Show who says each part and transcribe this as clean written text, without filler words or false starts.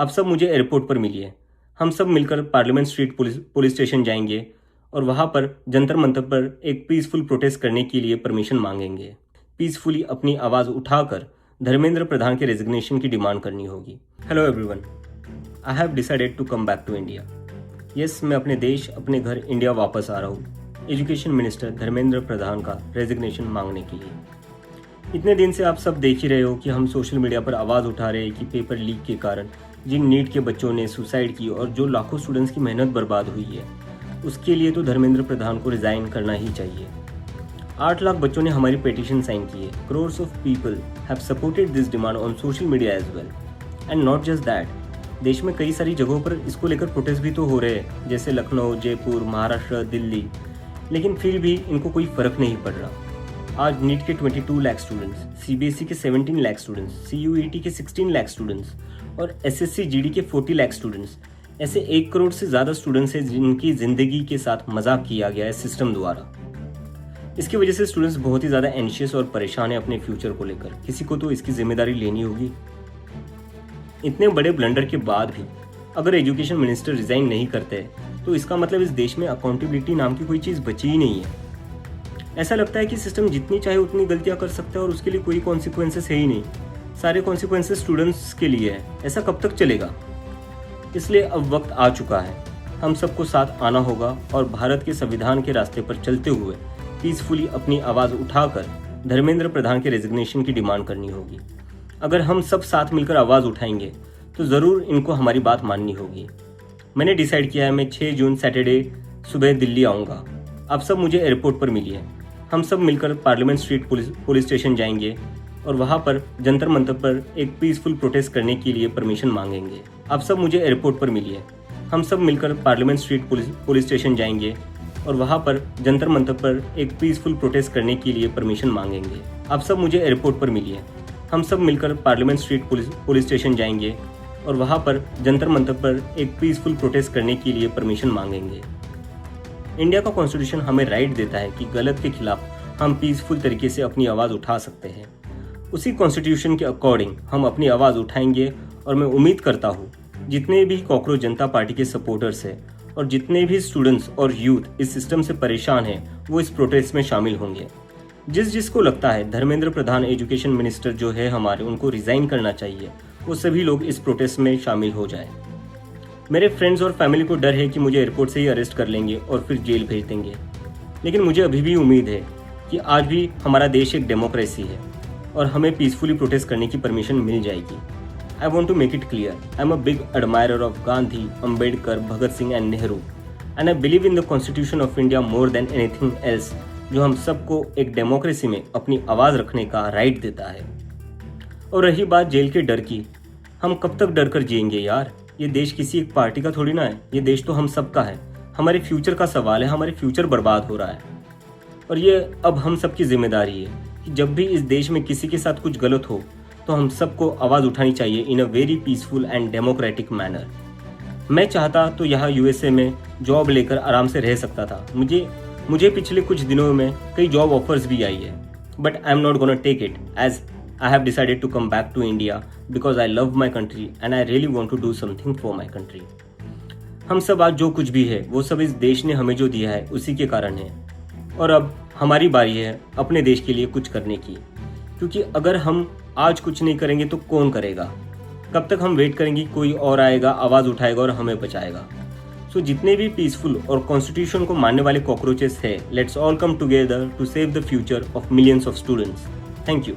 Speaker 1: आप सब मुझे एयरपोर्ट पर मिलिए। हम सब मिलकर पार्लियामेंट स्ट्रीट पुलिस स्टेशन जाएंगे और वहाँ पर जंतर मंतर पर एक पीसफुल प्रोटेस्ट करने के लिए परमिशन मांगेंगे। पीसफुली अपनी आवाज़ उठाकर धर्मेंद्र प्रधान के रेजिग्नेशन की डिमांड करनी होगी। Hello everyone, I have decided to come back to India. Yes, मैं अपने देश, अपने घर इंडिया वापस आ रहा हूँ एजुकेशन मिनिस्टर धर्मेंद्र प्रधान का रेजिग्नेशन मांगने के लिए। इतने दिन से आप सब देख ही रहे हो कि हम सोशल मीडिया पर आवाज़ उठा रहे हैं कि पेपर लीक के कारण जिन नीट के बच्चों ने सुसाइड की और जो लाखों स्टूडेंट्स की मेहनत बर्बाद हुई है, उसके लिए तो धर्मेंद्र प्रधान को रिज़ाइन करना ही चाहिए। 8 लाख बच्चों ने हमारी पिटीशन साइन की है। Crores of people have supported this demand on social media as well. And not just that, देश में कई सारी जगहों पर इसको लेकर प्रोटेस्ट भी तो हो रहे हैं, जैसे लखनऊ, जयपुर, महाराष्ट्र, दिल्ली, लेकिन फिर भी इनको कोई फ़र्क नहीं पड़ रहा। आज नीट के 22 लाख स्टूडेंट्स, सीबीएसई के 17 लाख स्टूडेंट्स, सीयूईटी के 16 लाख स्टूडेंट्स और एसएससी जीडी के 40 लाख स्टूडेंट्स, ऐसे 1 करोड़ से ज़्यादा स्टूडेंट्स हैं जिनकी ज़िंदगी के साथ मजाक किया गया है सिस्टम द्वारा। इसकी वजह से स्टूडेंट्स बहुत ही ज़्यादा एंशियस और परेशान हैं अपने फ्यूचर को लेकर। किसी को तो इसकी जिम्मेदारी लेनी होगी। इतने बड़े ब्लंडर के बाद भी अगर एजुकेशन मिनिस्टर रिज़ाइन नहीं करते तो इसका मतलब इस देश में अकाउंटेबिलिटी नाम की कोई चीज़ बची ही नहीं है। ऐसा लगता है कि सिस्टम जितनी चाहे उतनी गलतियां कर सकता है और उसके लिए कोई कॉन्सिक्वेंसेस है ही नहीं। सारे कॉन्सिक्वेंसेस स्टूडेंट्स के लिए है। ऐसा कब तक चलेगा? इसलिए अब वक्त आ चुका है। हम सबको साथ आना होगा और भारत के संविधान के रास्ते पर चलते हुए पीसफुली अपनी आवाज़ उठाकर धर्मेंद्र प्रधान के रेजिग्नेशन की डिमांड करनी होगी। अगर हम सब साथ मिलकर आवाज़ उठाएंगे तो ज़रूर इनको हमारी बात माननी होगी। मैंने डिसाइड किया है, मैं 6 जून सैटरडे सुबह दिल्ली आऊँगा। आप सब मुझे एयरपोर्ट पर मिलिए। हम सब मिलकर पार्लियामेंट स्ट्रीट पुलिस स्टेशन जाएंगे और वहाँ पर जंतर मंतर पर एक पीसफुल प्रोटेस्ट करने के लिए परमिशन मांगेंगे। आप सब मुझे एयरपोर्ट पर मिलिए। हम सब मिलकर पार्लियामेंट स्ट्रीट पुलिस स्टेशन जाएंगे और वहाँ पर जंतर मंतर पर एक पीसफुल प्रोटेस्ट करने के लिए परमिशन मांगेंगे। आप सब मुझे एयरपोर्ट पर मिलिए। हम सब मिलकर पार्लियामेंट स्ट्रीट पुलिस स्टेशन जाएंगे और वहाँ पर जंतर मंतर पर एक पीसफुल प्रोटेस्ट करने के लिए परमिशन मांगेंगे। इंडिया का कॉन्स्टिट्यूशन हमें राइट देता है कि गलत के खिलाफ हम पीसफुल तरीके से अपनी आवाज़ उठा सकते हैं। उसी कॉन्स्टिट्यूशन के अकॉर्डिंग हम अपनी आवाज़ उठाएंगे और मैं उम्मीद करता हूँ जितने भी कॉकरोच जनता पार्टी के सपोर्टर्स हैं और जितने भी स्टूडेंट्स और यूथ इस सिस्टम से परेशान हैं वो इस प्रोटेस्ट में शामिल होंगे। जिसको लगता है धर्मेंद्र प्रधान एजुकेशन मिनिस्टर जो है हमारे, उनको रिज़ाइन करना चाहिए, वो सभी लोग इस प्रोटेस्ट में शामिल हो जाए। मेरे फ्रेंड्स और फैमिली को डर है कि मुझे एयरपोर्ट से ही अरेस्ट कर लेंगे और फिर जेल भेज देंगे, लेकिन मुझे अभी भी उम्मीद है कि आज भी हमारा देश एक डेमोक्रेसी है और हमें पीसफुली प्रोटेस्ट करने की परमिशन मिल जाएगी। I want to make it clear, I am a big admirer of Gandhi, Ambedkar, Bhagat Singh and Nehru and I believe in the constitution of India more than anything else, जो हम सबको एक डेमोक्रेसी में अपनी आवाज़ रखने का राइट देता है। और रही बात जेल के डर की, हम कब तक डर कर जिएंगे यार? ये देश किसी एक पार्टी का थोड़ी ना है, ये देश तो हम सब का है। हमारे फ्यूचर का सवाल है, हमारे फ्यूचर बर्बाद हो रहा है और ये अब हम सब की जिम्मेदारी है कि जब भी इस देश में किसी के साथ कुछ गलत हो तो हम सबको आवाज़ उठानी चाहिए in a very peaceful and democratic manner. मैं चाहता तो यहाँ यूएसए में जॉब लेकर आराम से रह सकता था। मुझे पिछले कुछ दिनों में कई जॉब ऑफर्स भी आई है, but I am not gonna take it as I have decided to come back to India because I love my country and I really want to do something for my country. हम सब आज जो कुछ भी है वो सब इस देश ने हमें जो दिया है उसी के कारण है और अब हमारी बारी है अपने देश के लिए कुछ करने की, क्योंकि अगर हम आज कुछ नहीं करेंगे तो कौन करेगा? कब तक हम वेट करेंगे कोई और आएगा, आवाज़ उठाएगा और हमें बचाएगा? सो जितने भी पीसफुल और कॉन्स्टिट्यूशन को मानने वाले कॉकरोचेस है, let's all come together to save the future of millions of students. Thank you.